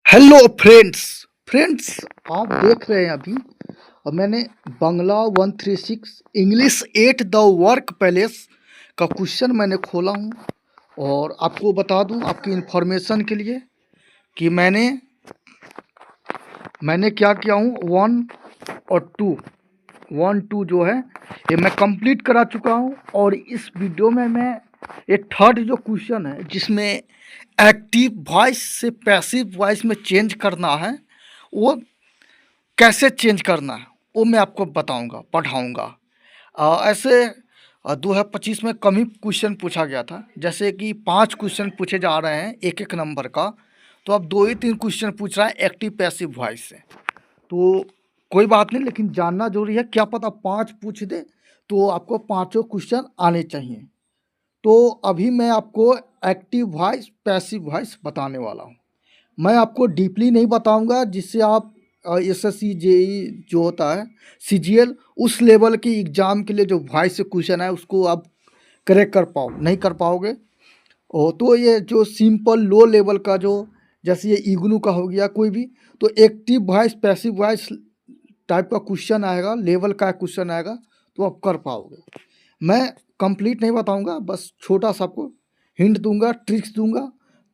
Hello friends. Friends, आप देख रहे हैं अभी और मैंने बंगला 136 इंग्लिश 8 द वर्क पैलेस का क्वेश्चन मैंने खोला हूँ। और आपको बता दूँ आपकी इंफॉर्मेशन के लिए कि मैंने क्या किया हूँ। वन टू जो है ये मैं कंप्लीट करा चुका हूँ। और इस वीडियो में मैं ये थर्ड जो क्वेश्चन है जिसमें एक्टिव वॉइस से पैसिव वॉइस में चेंज करना है, वो कैसे चेंज करना है वो मैं आपको बताऊंगा, पढ़ाऊंगा। ऐसे 2025 में कम ही क्वेश्चन पूछा गया था, जैसे कि 5 क्वेश्चन पूछे जा रहे हैं एक एक नंबर का। तो अब 2 ही 3 क्वेश्चन पूछ रहा है एक्टिव पैसिव वॉइस से। तो कोई बात नहीं, लेकिन जानना जरूरी है। क्या पता 5 पूछ दे तो आपको पाँचों क्वेश्चन आने चाहिए। तो अभी मैं आपको एक्टिव वॉइस पैसिव वॉइस बताने वाला हूँ। मैं आपको डीपली नहीं बताऊंगा जिससे आप एसएससी जेई जो होता है सीजीएल उस लेवल की एग्ज़ाम के लिए जो वॉइस से क्वेश्चन है उसको आप करेक्ट कर पाओ, नहीं कर पाओगे। और तो ये जो सिंपल लो लेवल का जो जैसे ये इग्नू का हो गया कोई भी, तो active voice passive voice type का क्वेश्चन आएगा, लेवल का क्वेश्चन आएगा तो आप कर पाओगे। मैं कंप्लीट नहीं बताऊंगा, बस छोटा सा आपको हिंट दूंगा, ट्रिक्स दूंगा,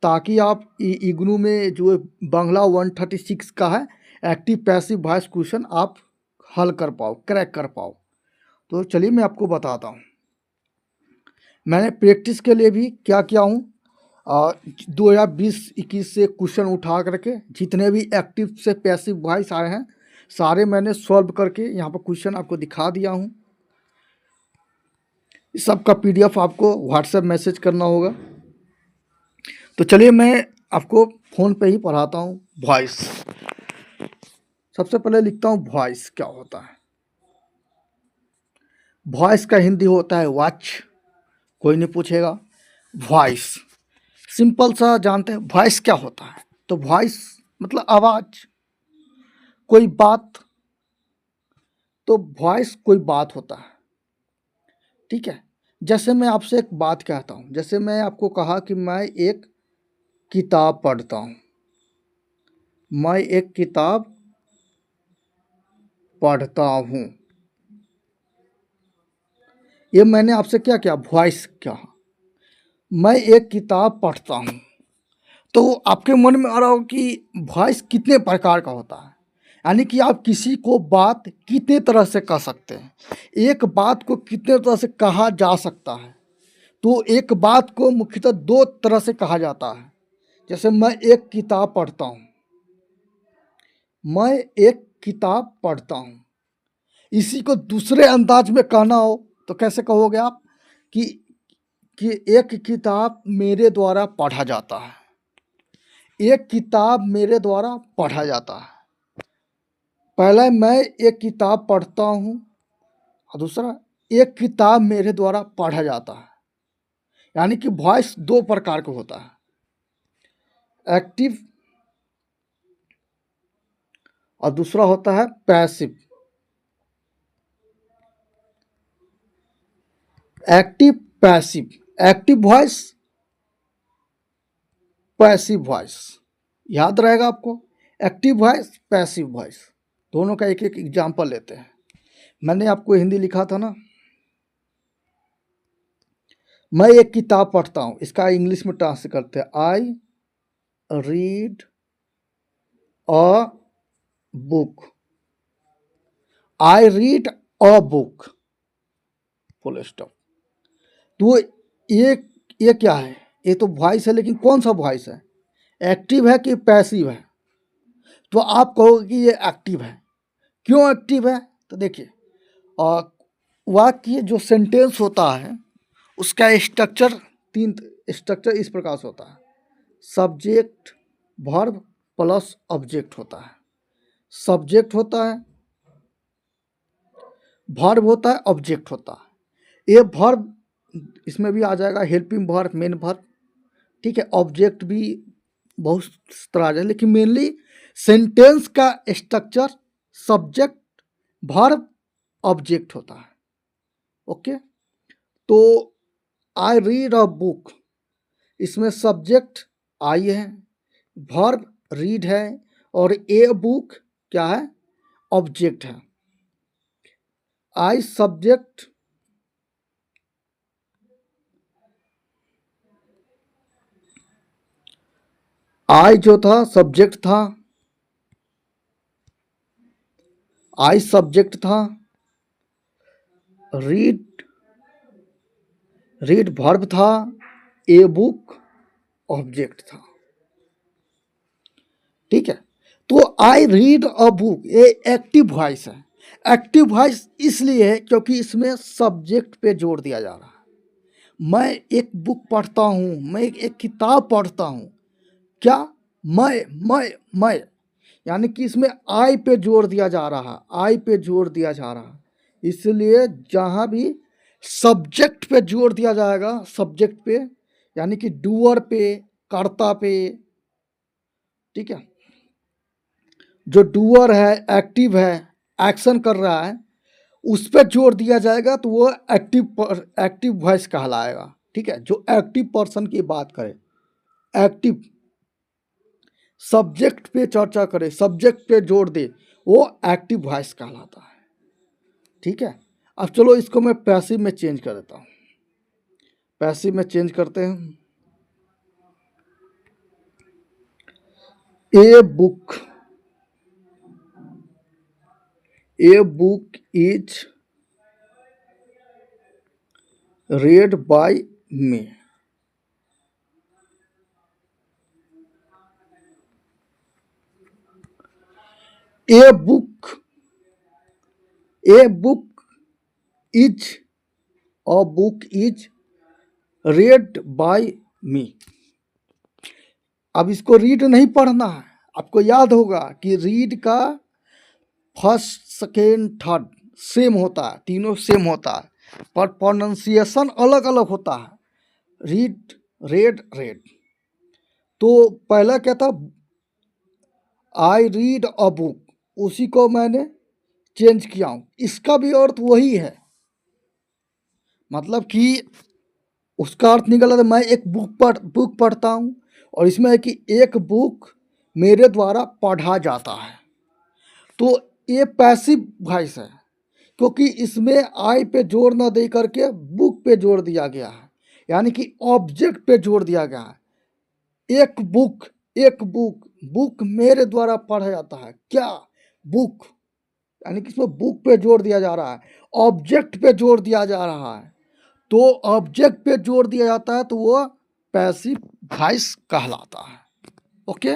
ताकि आप इग्नू में जो बांग्ला 136 का है एक्टिव पैसिव वॉइस क्वेश्चन आप हल कर पाओ, क्रैक कर पाओ। तो चलिए मैं आपको बताता हूँ मैंने प्रैक्टिस के लिए भी क्या किया हूँ। 2020-21 से क्वेश्चन उठा करके जितने भी एक्टिव से पैसिव वॉइस आए हैं सारे मैंने सॉल्व करके यहाँ पर क्वेश्चन आपको दिखा दिया हूँ। इस सब का पीडीएफ आपको व्हाट्सएप मैसेज करना होगा। तो चलिए मैं आपको फ़ोन पे ही पढ़ाता हूँ वॉइस। सबसे पहले लिखता हूँ वॉइस क्या होता है। वॉइस का हिंदी होता है वॉच, कोई नहीं पूछेगा। वॉइस सिंपल सा जानते हैं वॉइस क्या होता है। तो वॉइस मतलब आवाज़, कोई बात। तो वॉइस कोई बात होता है, ठीक है। जैसे मैं आपसे एक बात कहता हूँ, जैसे मैं आपको कहा कि मैं एक किताब पढ़ता हूँ, मैं एक किताब पढ़ता हूँ, ये मैंने आपसे क्या किया, वॉइस क्या। मैं एक किताब पढ़ता हूँ, तो आपके मन में आ रहा हो कि वॉइस कितने प्रकार का होता है, यानी कि आप किसी को बात कितने तरह से कह सकते हैं, एक बात को कितने तरह से कहा जा सकता है। तो एक बात को मुख्यतः 2 तरह से कहा जाता है। जैसे मैं एक किताब पढ़ता हूँ, मैं एक किताब पढ़ता हूँ। इसी को दूसरे अंदाज में कहना हो तो कैसे कहोगे आप कि कि एक किताब मेरे द्वारा पढ़ा जाता है, एक किताब मेरे द्वारा पढ़ा जाता है। पहला मैं एक किताब पढ़ता हूँ और दूसरा एक किताब मेरे द्वारा पढ़ा जाता है। यानी कि वॉइस 2 प्रकार का होता है, एक्टिव और दूसरा होता है passive. Active passive, active voice passive voice, याद रहेगा आपको। एक्टिव वॉइस पैसिव वॉइस दोनों का एक एक एग्जाम्पल लेते हैं। मैंने आपको हिंदी लिखा था ना, मैं एक किताब पढ़ता हूँ, इसका इंग्लिश में ट्रांसलेट करते हैं I read a book, I read a book, full stop. तो ये क्या है, ये तो वॉइस है, लेकिन कौन सा वॉइस है, एक्टिव है कि पैसिव है। तो आप कहोगे कि ये एक्टिव है। क्यों एक्टिव है, तो देखिए वाक्य जो सेंटेंस होता है उसका स्ट्रक्चर 3 स्ट्रक्चर इस प्रकार से होता है, सब्जेक्ट वर्ब प्लस ऑब्जेक्ट होता है। सब्जेक्ट होता है, वर्ब होता है, ऑब्जेक्ट होता है। ये वर्ब इसमें भी आ जाएगा, हेल्पिंग वर्ब, मेन वर्ब, ठीक है। ऑब्जेक्ट भी बहुत तरह आ जाए, लेकिन मेनली सेंटेंस का स्ट्रक्चर सब्जेक्ट वर्ब ऑब्जेक्ट होता है। ओके, तो आई रीड अ बुक, इसमें सब्जेक्ट आई है, वर्ब रीड है और ए बुक क्या है, ऑब्जेक्ट है। आई सब्जेक्ट, आई जो था सब्जेक्ट था, आई सब्जेक्ट था, रीड रीड वर्ब था, ए बुक ऑब्जेक्ट था। ठीक है, तो आई रीड अ बुक ये एक्टिव वॉइस है। एक्टिव वॉइस इसलिए है क्योंकि इसमें सब्जेक्ट पे जोर दिया जा रहा है। मैं एक बुक पढ़ता हूँ, मैं एक किताब पढ़ता हूँ। क्या, मैं यानी कि इसमें आई पे जोर दिया जा रहा है, आई पे जोर दिया जा रहा है। इसलिए जहाँ भी सब्जेक्ट पे जोर दिया जाएगा, सब्जेक्ट पे यानी कि डूअर पे, कर्ता पे, ठीक है, जो डूअर है, एक्टिव है, एक्शन कर रहा है, उस पर जोर दिया जाएगा तो वो एक्टिव वॉइस कहलाएगा। ठीक है, जो एक्टिव पर्सन की बात करे, एक्टिव सब्जेक्ट पे चर्चा करे, सब्जेक्ट पे जोर दे, वो एक्टिव वॉइस कहलाता है। ठीक है, अब चलो इसको मैं पैसिव में चेंज कर देता हूँ। पैसिव में चेंज करते हैं। ए book is read by me। A book is read by me। अब इसको रीड नहीं पढ़ना है, आपको याद होगा कि रीड का फर्स्ट सेकेंड थर्ड सेम होता है, तीनों सेम होता है, पर प्रोनाउंसिएशन अलग अलग होता है। Read, red, red. तो पहला क्या था, आई रीड अ बुक, उसी को मैंने चेंज किया हूँ। इसका भी अर्थ वही है, मतलब कि उसका अर्थ निकला था मैं एक बुक पढ़ता हूँ, और इसमें है कि एक बुक मेरे द्वारा पढ़ा जाता है। तो ये पैसिव वॉइस है, क्योंकि इसमें आई पे जोर न दे करके बुक पे जोर दिया गया है, यानी कि ऑब्जेक्ट पे जोर दिया गया है। एक बुक मेरे द्वारा पढ़ा जाता है। क्या, बुक, यानी कि इसमें बुक पे जोर दिया जा रहा है, ऑब्जेक्ट पे जोर दिया जा रहा है। तो ऑब्जेक्ट पे जोर दिया जाता है तो वो पैसिव वॉइस कहलाता है। ओके,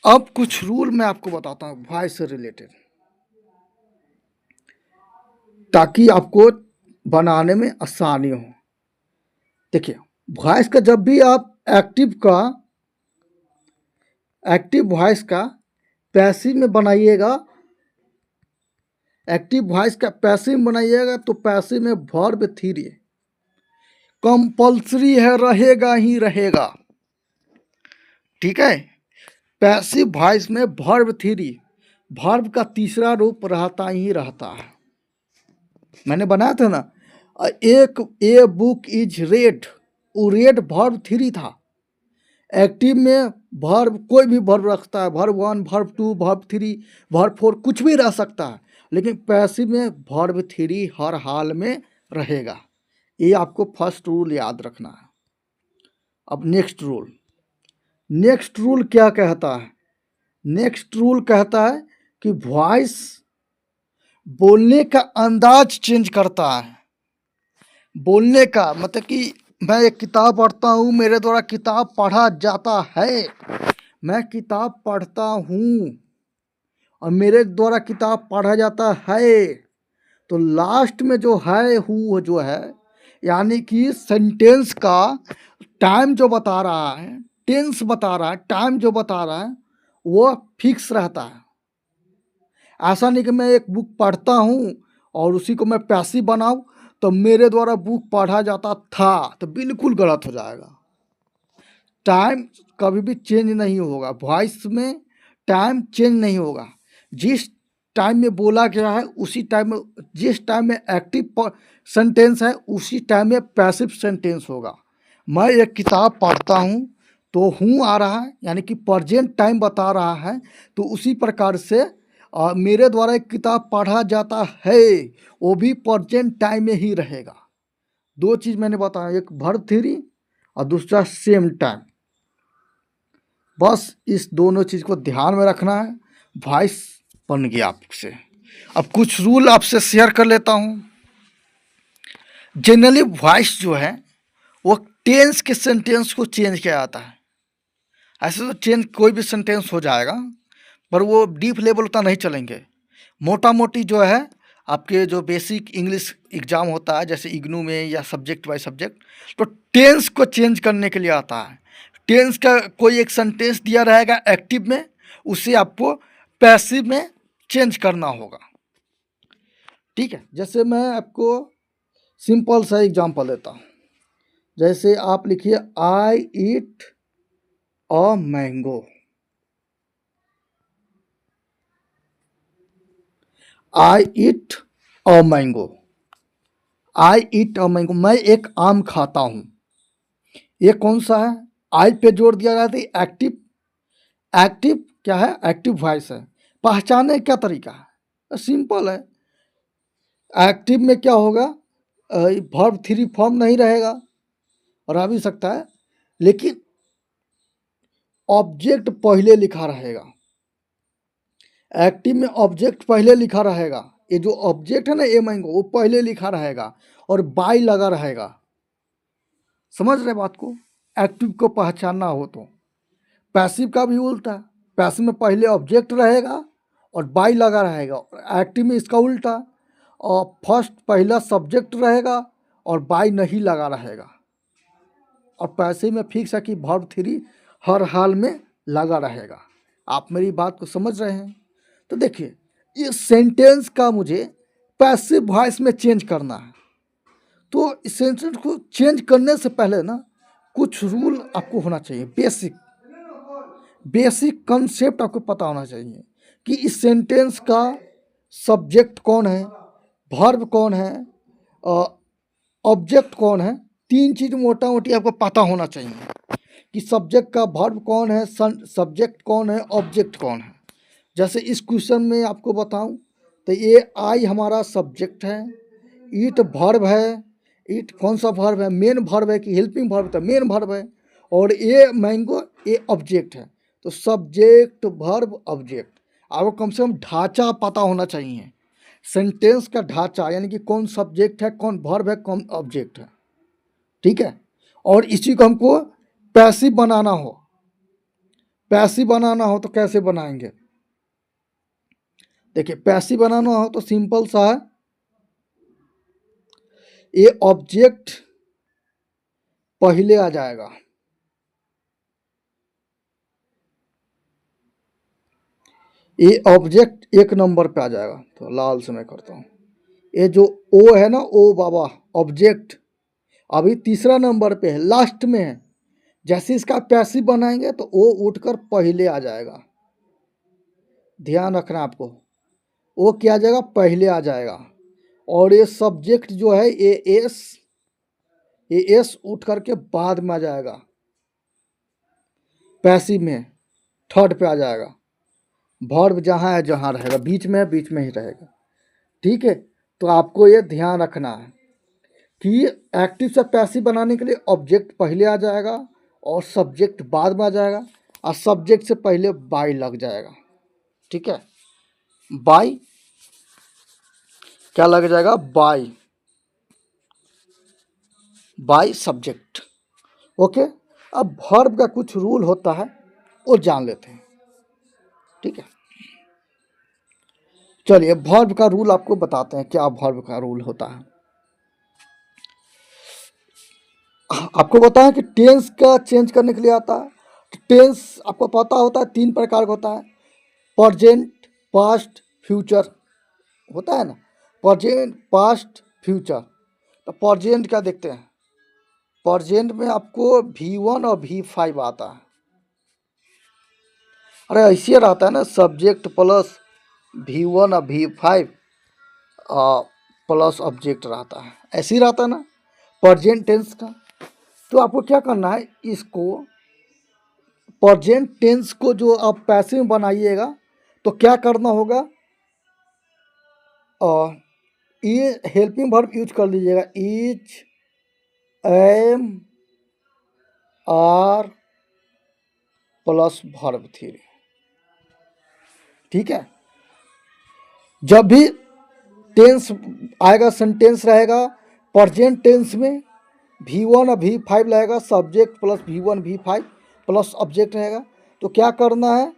अब कुछ रूल मैं आपको बताता हूँ वॉइस से रिलेटेड, ताकि आपको बनाने में आसानी हो। देखिए, वॉइस का जब भी आप एक्टिव वॉइस का पैसिव में बनाइएगा, एक्टिव वॉइस का पैसिव बनाइएगा तो पैसिव में वर्ब थ्री कंपल्सरी है, रहेगा ही रहेगा। ठीक है, पैसिव वॉइस में वर्ब थ्री, वर्ब का तीसरा रूप रहता ही रहता है। मैंने बनाया था ना, एक ए बुक इज रेड, वो रेड वर्ब थ्री था। एक्टिव में वर्ब कोई भी वर्ब रखता है, verb one, verb two, verb three, verb four, कुछ भी रह सकता है, लेकिन पैसिव में वर्ब थ्री हर हाल में रहेगा। ये आपको फर्स्ट रूल याद रखना है। अब नेक्स्ट रूल क्या कहता है? नेक्स्ट रूल कहता है कि वॉइस बोलने का अंदाज चेंज करता है। बोलने का मतलब कि मैं एक किताब पढ़ता हूँ, मेरे द्वारा किताब पढ़ा जाता है, मैं किताब पढ़ता हूँ और मेरे द्वारा किताब पढ़ा जाता है, तो लास्ट में जो है हूँ जो है, यानी कि सेंटेंस का टाइम जो बता रहा है, टेंस बता रहा है, टाइम जो बता रहा है, वो फिक्स रहता है। ऐसा नहीं कि मैं एक बुक पढ़ता हूँ और उसी को मैं पैसिव बनाऊँ तो मेरे द्वारा बुक पढ़ा जाता था, तो बिल्कुल गलत हो जाएगा। टाइम कभी भी चेंज नहीं होगा, वॉइस में टाइम चेंज नहीं होगा। जिस टाइम में बोला गया है उसी टाइम में, जिस टाइम में एक्टिव सेंटेंस है उसी टाइम में पैसिव सेंटेंस होगा। मैं एक किताब पढ़ता हूँ तो हूँ आ रहा है यानी कि प्रेजेंट टाइम बता रहा है, तो उसी प्रकार से मेरे द्वारा एक किताब पढ़ा जाता है, वो भी प्रेजेंट टाइम में ही रहेगा। दो चीज़ मैंने बताया, एक वर्ब थ्री और दूसरा सेम टाइम। बस इस दोनों चीज़ को ध्यान में रखना है। वॉइस बन गया आपसे। अब कुछ रूल आपसे शेयर कर लेता हूँ। जनरली वॉइस जो है वो टेंस के सेंटेंस को चेंज किया जाता है। ऐसे तो चेंज कोई भी सेंटेंस हो जाएगा, पर वो डीप लेवल उतना नहीं चलेंगे। मोटा मोटी जो है आपके जो बेसिक इंग्लिश एग्जाम होता है जैसे इग्नू में या सब्जेक्ट बाय सब्जेक्ट, तो टेंस को चेंज करने के लिए आता है। टेंस का कोई एक सेंटेंस दिया रहेगा एक्टिव में, उसे आपको पैसिव में चेंज करना होगा। ठीक है, जैसे मैं आपको सिंपल सा एग्जांपल देता हूँ। जैसे आप लिखिए I eat a mango. I eat a mango. I eat a mango, मैं एक आम खाता हूँ। ये कौन सा है? आई पे जोड़ दिया जाता है एक्टिव। एक्टिव क्या है? एक्टिव वॉइस है। पहचाने क्या तरीका है? सिंपल है। एक्टिव में क्या होगा? वर्ब थ्री फॉर्म नहीं रहेगा, रह भी सकता है, लेकिन ऑब्जेक्ट पहले लिखा रहेगा। एक्टिव में ऑब्जेक्ट पहले लिखा रहेगा। ये जो ऑब्जेक्ट है ना ए मैंगो, वो पहले लिखा रहेगा और बाई लगा रहेगा। समझ रहे बात को? एक्टिव को पहचानना हो तो। पैसिव का भी उल्टा। पैसिव में पहले ऑब्जेक्ट रहेगा और बाई लगा रहेगा, और एक्टिव में इसका उल्टा, और फर्स्ट पहला सब्जेक्ट रहेगा और बाई नहीं लगा रहेगा। और पैसिव में फिक्स है कि वर्ब थ्री हर हाल में लगा रहेगा। आप मेरी बात को समझ रहे हैं? तो देखिए, इस सेंटेंस का मुझे पैसिव वॉइस में चेंज करना है। तो इस सेंटेंस को चेंज करने से पहले ना कुछ रूल आपको होना चाहिए। बेसिक कंसेप्ट आपको पता होना चाहिए कि इस सेंटेंस का सब्जेक्ट कौन है, वर्ब कौन है, ऑब्जेक्ट कौन है। तीन चीज़ मोटा मोटी आपको पता होना चाहिए कि सब्जेक्ट का वर्ब कौन है, सब्जेक्ट कौन है, ऑब्जेक्ट कौन है। जैसे इस क्वेश्चन में आपको बताऊं तो ये आई हमारा सब्जेक्ट है, ईट वर्ब है। ईट कौन सा वर्ब है? मेन वर्ब है कि हेल्पिंग वर्ब? तो मेन वर्ब है। और ये मैंगो ये ऑब्जेक्ट है। तो सब्जेक्ट वर्ब ऑब्जेक्ट, आपको कम से कम ढांचा पता होना चाहिए। सेंटेंस का ढांचा, यानी कि कौन सब्जेक्ट है, कौन वर्ब है, कौन ऑब्जेक्ट है। ठीक है, और इसी को हमको पैसिव बनाना हो। पैसिव बनाना हो तो कैसे बनाएंगे? देखिए, पैसिव बनाना हो तो सिंपल सा है, ये ऑब्जेक्ट पहले आ जाएगा। ये ऑब्जेक्ट एक नंबर पे आ जाएगा। तो लाल से मैं करता हूँ। ये जो ओ है ना, ओ बाबा, ऑब्जेक्ट अभी तीसरा नंबर पे है, लास्ट में है। जैसे इसका पैसिव बनाएंगे तो ओ उठकर पहले आ जाएगा। ध्यान रखना आपको, वो क्या आ जाएगा? पहले आ जाएगा। और ये सब्जेक्ट जो है ये एस उठ करके बाद में आ जाएगा। पैसिव में थर्ड पे आ जाएगा। वर्ब जहाँ है जहाँ रहेगा, बीच में है, बीच में ही रहेगा। ठीक है, तो आपको ये ध्यान रखना है कि एक्टिव से पैसिव बनाने के लिए ऑब्जेक्ट पहले आ जाएगा और सब्जेक्ट बाद में आ जाएगा, और सब्जेक्ट से पहले बाई लग जाएगा। ठीक है, बाई क्या लग जाएगा? By, by subject. ओके, अब वर्ब का कुछ रूल होता है वो जान लेते हैं। ठीक है, चलिए वर्ब का रूल आपको बताते हैं, क्या वर्ब का रूल होता है। आपको पता है कि टेंस का चेंज करने के लिए आता है। टेंस आपको पता होता है तीन प्रकार का होता है, प्रेजेंट, पास्ट, फ्यूचर होता है ना। Present, past, future. तो प्रेजेंट क्या देखते हैं? प्रेजेंट में आपको V1 और V5 आता है। अरे ऐसे रहता है ना, सब्जेक्ट प्लस V1 और V5 प्लस ऑब्जेक्ट रहता है, ऐसे ही रहता है ना प्रेजेंट टेंस का। तो आपको क्या करना है, इसको प्रेजेंट टेंस को जो आप पैसिव में बनाइएगा तो क्या करना होगा, ये हेल्पिंग वर्ब यूज कर लीजिएगा, is, am, are plus verb three. ठीक है, जब भी टेंस आएगा, सेंटेंस रहेगा प्रेजेंट टेंस में, V1 और V5 रहेगा, subject plus V1 V5 plus object रहेगा। तो क्या करना है,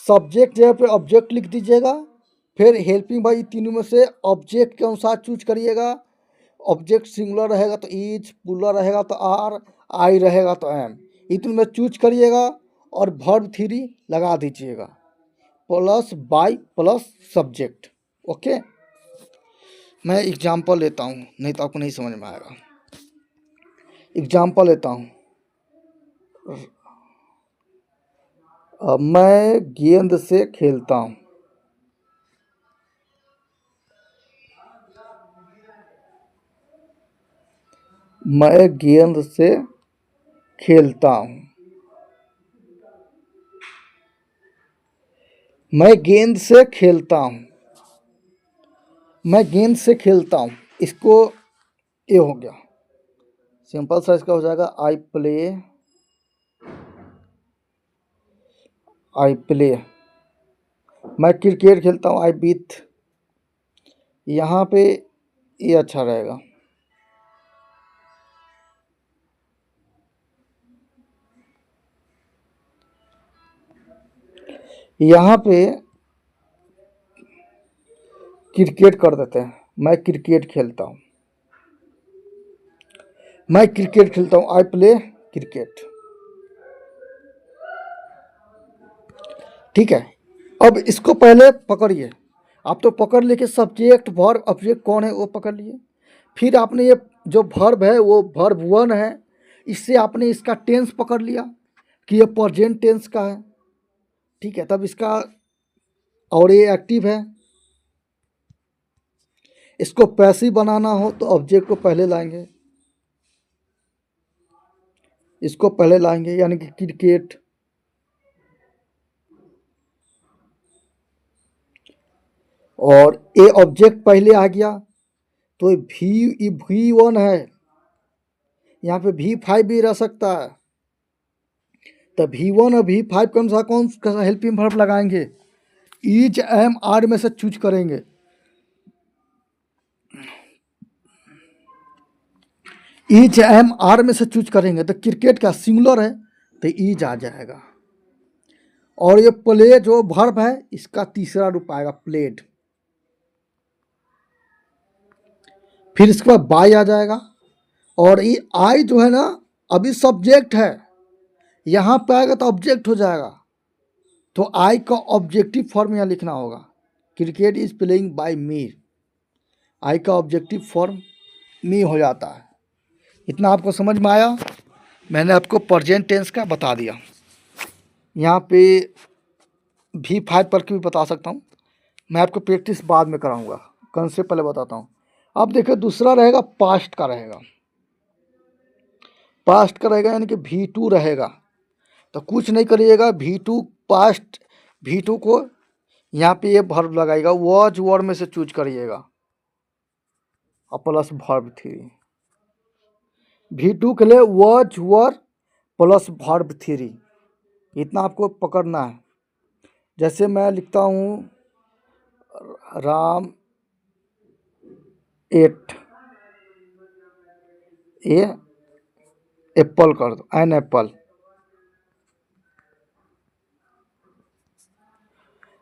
सब्जेक्ट जगह पे ऑब्जेक्ट लिख दीजिएगा, फिर हेल्पिंग भाई तीनों में से ऑब्जेक्ट के अनुसार चूज करिएगा। ऑब्जेक्ट सिंगुलर रहेगा तो इज, प्लूरल रहेगा तो आर, आई रहेगा तो एम, इतने में चूज करिएगा और वर्ब थ्री लगा दीजिएगा, plus by plus subject. Okay, मैं एग्जाम्पल लेता हूँ, नहीं तो आपको नहीं समझ में आएगा। एग्जाम्पल लेता हूँ, मैं गेंद से खेलता हूँ। मैं गेंद से खेलता हूँ। मैं गेंद से खेलता हूँ। मैं गेंद से खेलता हूँ, इसको ये हो गया। सिंपल सा इसका हो जाएगा आई प्ले, आई प्ले। मैं क्रिकेट खेलता हूँ, आई बीट। यहाँ पे ये अच्छा रहेगा। यहाँ पे क्रिकेट कर देते हैं, मैं क्रिकेट खेलता हूँ। मैं क्रिकेट खेलता हूँ, आई प्ले क्रिकेट। ठीक है, अब इसको पहले पकड़िए। आप तो पकड़ लेके सब्जेक्ट वर्ब ऑब्जेक्ट कौन है वो पकड़ लिए, फिर आपने ये जो वर्ब है वो वर्ब वन है, इससे आपने इसका टेंस पकड़ लिया कि ये प्रेजेंट टेंस का है। ठीक है, तब इसका, और ये एक्टिव है, इसको पैसिव बनाना हो तो ऑब्जेक्ट को पहले लाएंगे, इसको पहले लाएंगे, यानी कि क्रिकेट। और ए ऑब्जेक्ट पहले आ गया तो V1 है, यहाँ पे V5 भी रह सकता है। तो V1 और V5 के अनुसार कौन सा हेल्पिंग वर्ब लगाएंगे, इज, एम, आर में से चूज करेंगे। इज, एम, आर में से चूज करेंगे तो क्रिकेट का सिंगुलर है तो इज आ जाएगा। और ये प्ले जो वर्ब है इसका तीसरा रूप आएगा, प्लेड। फिर इसके बाद बाय आ जाएगा, और ये आई जो है ना अभी सब्जेक्ट है, यहाँ पे आएगा तो ऑब्जेक्ट हो जाएगा। तो आई का ऑब्जेक्टिव फॉर्म यहाँ लिखना होगा, क्रिकेट इज प्लेइंग बाय मी। आई का ऑब्जेक्टिव फॉर्म मी हो जाता है। इतना आपको समझ में आया, मैंने आपको प्रेजेंट टेंस का बता दिया। यहाँ पे V5 पर भी बता सकता हूँ, मैं आपको प्रैक्टिस बाद में कराऊंगा, कंसेप्ट पहले बताता हूँ। अब देखिए दूसरा रहेगा पास्ट का रहेगा, पास्ट का रहेगा यानी कि V2 रहेगा। तो कुछ नहीं करिएगा, V2 पास्ट, V2 को यहाँ पे ये वर्ब लगाएगा, वॉज वर्ब में से चूज करिएगा और प्लस वर्ब थ्री। V2 के लिए was verb plus verb three, इतना आपको पकड़ना है। जैसे मैं लिखता हूँ राम एट, ये एप्पल कर दो, an apple.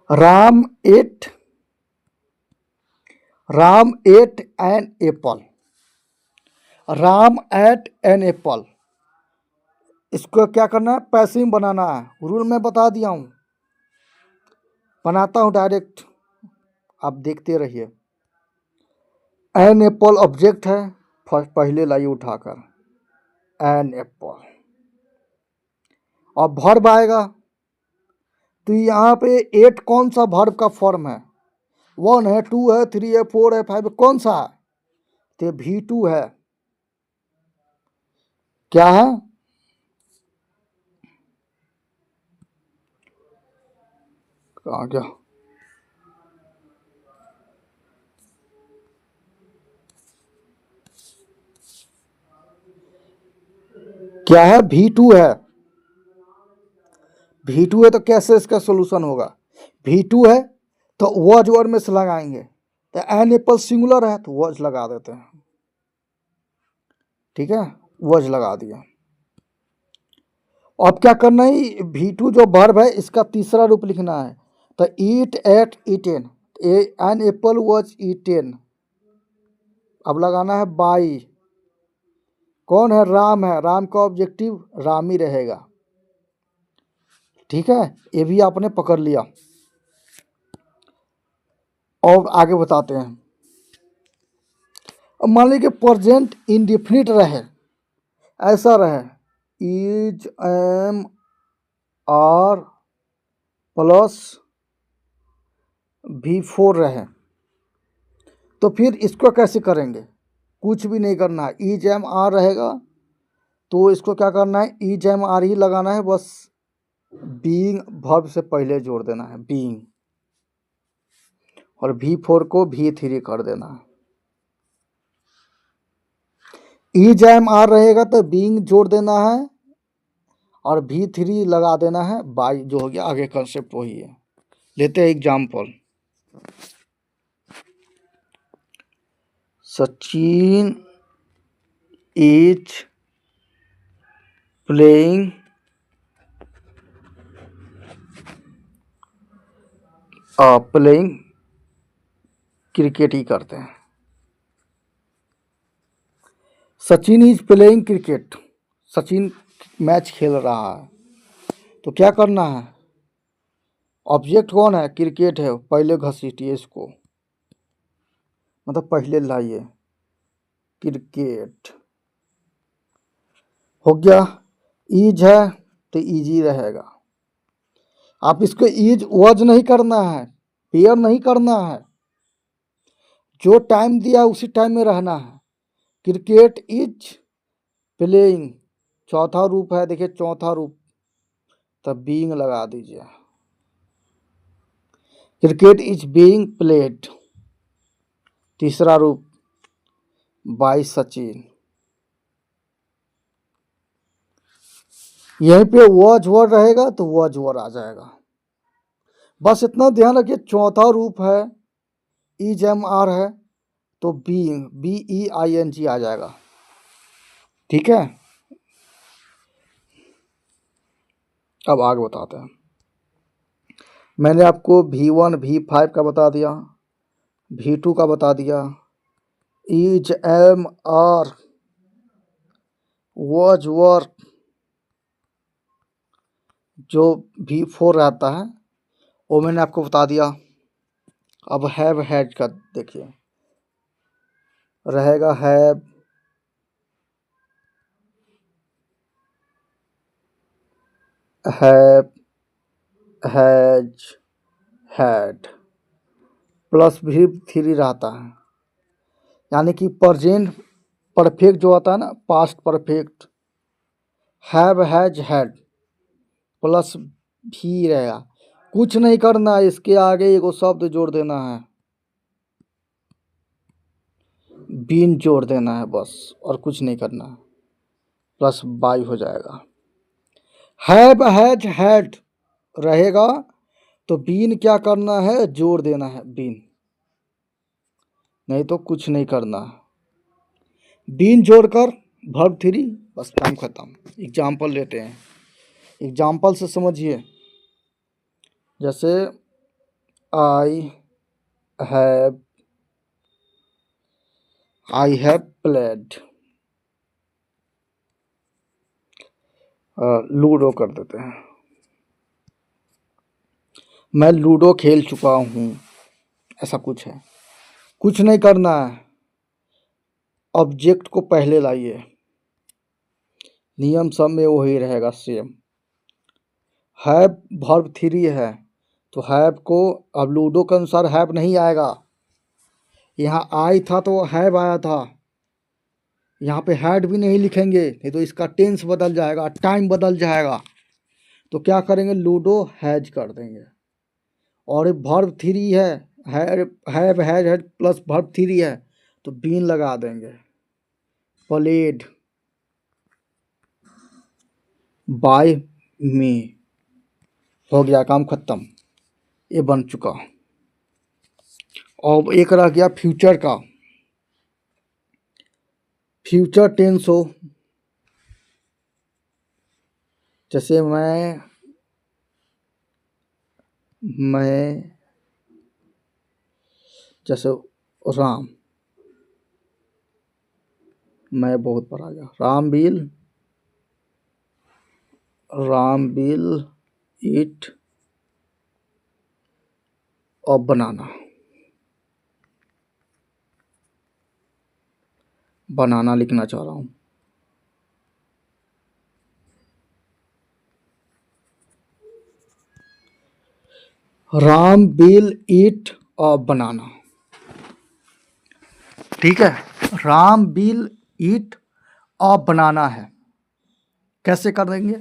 Ram ate an apple, Ram ate an apple. इसको क्या करना है, पैसिव बनाना है। रूल मैं बता दिया हूँ, बनाता हूँ डायरेक्ट, आप देखते रहिए। एन एप्पल ऑब्जेक्ट है, फर्स्ट पहले लाइए उठाकर एन एप्पल, और वर्ब आएगा तो यहाँ पे एट कौन सा वर्ब का फॉर्म है, 1 है, 2 है, 3 है, 4 है, 5 है, कौन सा है, तो V2 है। क्या है, कहाँ गया? क्या है? V2 है। V2 है तो कैसे इसका सोल्यूशन होगा? V2 है तो वॉज वर्ड में से लगाएंगे, तो एन एप्पल सिंगुलर है तो वॉज लगा देते हैं। ठीक है, वॉज लगा दिया। अब क्या करना है? V2 जो वर्ब है इसका तीसरा रूप लिखना है, तो eat ate eaten, an apple was eaten. अब लगाना है बाई। कौन है? राम है, राम का ऑब्जेक्टिव राम ही रहेगा। ठीक है, ये भी आपने पकड़ लिया। और आगे बताते हैं। अब मान लीजिए प्रेजेंट इंडिफिनिट रहे, ऐसा रहे, is am are plus V4 रहे, तो फिर इसको कैसे करेंगे? कुछ भी नहीं करना है, इज एम आर रहेगा तो इसको क्या करना है? इज एम आर ही लगाना है, बस बीइंग वर्ब से पहले जोड़ देना है बीइंग, और V4 को V3 कर देना है। इज एम आर रहेगा तो बीइंग जोड़ देना है और V3 लगा देना है बाई, जो हो गया। आगे कंसेप्ट वही है। लेते हैं example. Sachin is playing cricket ही करते हैं। Sachin is playing cricket, Sachin match खेल रहा है, तो क्या करना है? ऑब्जेक्ट कौन है? क्रिकेट है, पहले घसीटिए इसको, मतलब पहले लाइए, क्रिकेट हो गया। इज है तो इजी रहेगा। आप इसको इज वॉज नहीं करना है, पेयर नहीं करना है, जो टाइम दिया उसी टाइम में रहना है। क्रिकेट इज प्लेइंग, चौथा रूप है, देखिए चौथा रूप, तब बीइंग लगा दीजिए। क्रिकेट इज बीइंग प्लेड, तीसरा रूप बाय सचिन। यहीं पे वॉज वर्ड रहेगा तो वॉज वर्ड आ जाएगा। बस इतना ध्यान रखिए, चौथा रूप है, इज एम आर है तो बीइंग BEING आ जाएगा। ठीक है, अब आगे बताते हैं। मैंने आपको V1 V5 का बता दिया, V2 का बता दिया, is am are was work जो V4 रहता है वो मैंने आपको बता दिया। अब हैव हैड का देखिए, रहेगा have, have, has, had, plus V3 रहता है, यानी कि प्रेजेंट परफेक्ट जो होता है ना, past perfect, have has had plus भी रहेगा। कुछ नहीं करना है, इसके आगे एगो शब्द जोड़ देना है, बीन जोड़ देना है बस, और कुछ नहीं करना है, प्लस बाई हो जाएगा। हैव हैज हैड रहेगा तो बीन क्या करना है? जोड़ देना है बीन, नहीं तो कुछ नहीं करना है। बीन जोड़कर वर्ब 3, बस काम खत्म। एग्जाम्पल लेते हैं, एग्जाम्पल से समझिए। जैसे आई हैव प्लेड, लूडो कर देते हैं, मैं लूडो खेल चुका हूँ, ऐसा कुछ है। कुछ नहीं करना है, ऑब्जेक्ट को पहले लाइए, नियम सब में वही रहेगा सेम। हैव वर्ब 3 है तो हैव को, अब लूडो के अनुसार हैव नहीं आएगा, यहाँ आई था तो हैव आया था, यहाँ पे हैड भी नहीं लिखेंगे, नहीं तो इसका टेंस बदल जाएगा, टाइम बदल जाएगा। तो क्या करेंगे? लूडो हैज कर देंगे, और वर्ब थ्री है, have had plus verb three है तो बीन लगा देंगे। प्लेड बाय मी, हो गया काम खत्म, ये बन चुका। और एक रह गया फ्यूचर का। फ्यूचर टेंस हो, जैसे मैं जैसे राम, मैं बहुत बड़ा गया, राम विल ईट और बनाना, बनाना लिखना चाह रहा हूँ। राम विल ईट और बनाना, ठीक है। राम विल ईट और बनाना है, कैसे कर देंगे?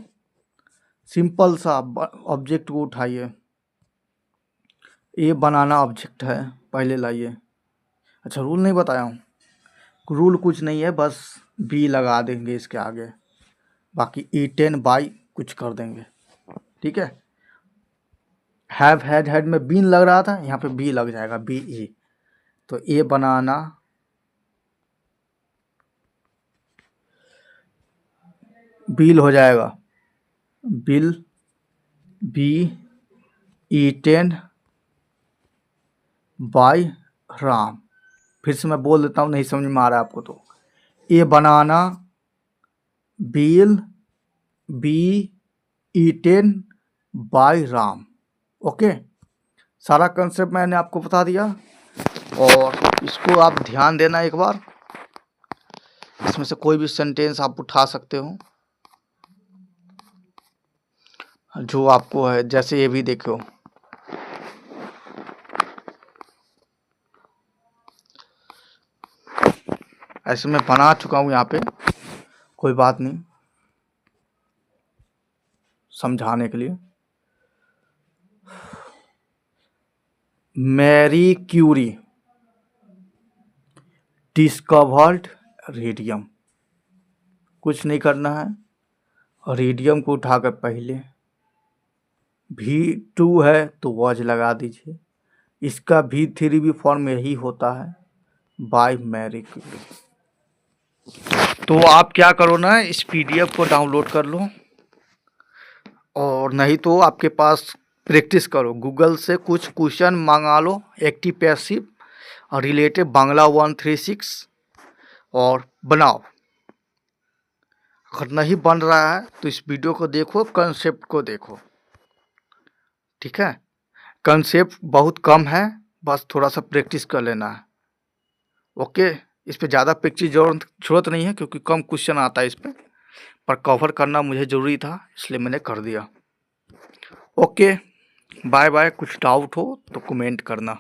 सिंपल सा, ऑब्जेक्ट को उठाइए, ये बनाना ऑब्जेक्ट है, पहले लाइए। अच्छा रूल नहीं बताया हूँ, रूल कुछ नहीं है, बस बी लगा देंगे इसके आगे, बाकी ईटेन बाई कुछ कर देंगे, ठीक है। हैव हैड हैड में बीन लग रहा था, यहाँ पे बी लग जाएगा, बी ई, तो ये बनाना बिल हो जाएगा, will be eaten by Ram. फिर से मैं बोल देता हूँ, नहीं समझ में आ रहा है आपको तो, ये banana will be eaten by Ram. Okay, सारा कंसेप्ट मैंने आपको बता दिया, और इसको आप ध्यान देना एक बार, इसमें से कोई भी सेंटेंस आप उठा सकते हो जो आपको है, जैसे ये भी देखो, ऐसे मैं बना चुका हूँ यहाँ पे, कोई बात नहीं, समझाने के लिए। मैरी क्यूरी डिस्कवर्ड रेडियम, कुछ नहीं करना है, रेडियम को उठाकर पहले V2 है तो वॉज लगा दीजिए, इसका V3 भी फॉर्म यही होता है, बाय मैरी क्यूरी। तो आप क्या करो ना, इस PDF को डाउनलोड कर लो, और नहीं तो आपके पास प्रैक्टिस करो, गूगल से कुछ क्वेश्चन मंगा लो, एक्टिव पैसिव और रिलेटेड बांग्ला 136 और बनाओ। अगर नहीं बन रहा है तो इस वीडियो को देखो, कंसेप्ट को देखो, ठीक है। कंसेप्ट बहुत कम है, बस थोड़ा सा प्रैक्टिस कर लेना है। ओके, इस पे ज़्यादा प्रैक्टिस जरूरत नहीं है, क्योंकि कम क्वेश्चन आता है इस पर कवर करना मुझे ज़रूरी था, इसलिए मैंने कर दिया। Okay, bye bye. कुछ डाउट हो तो कमेंट करना।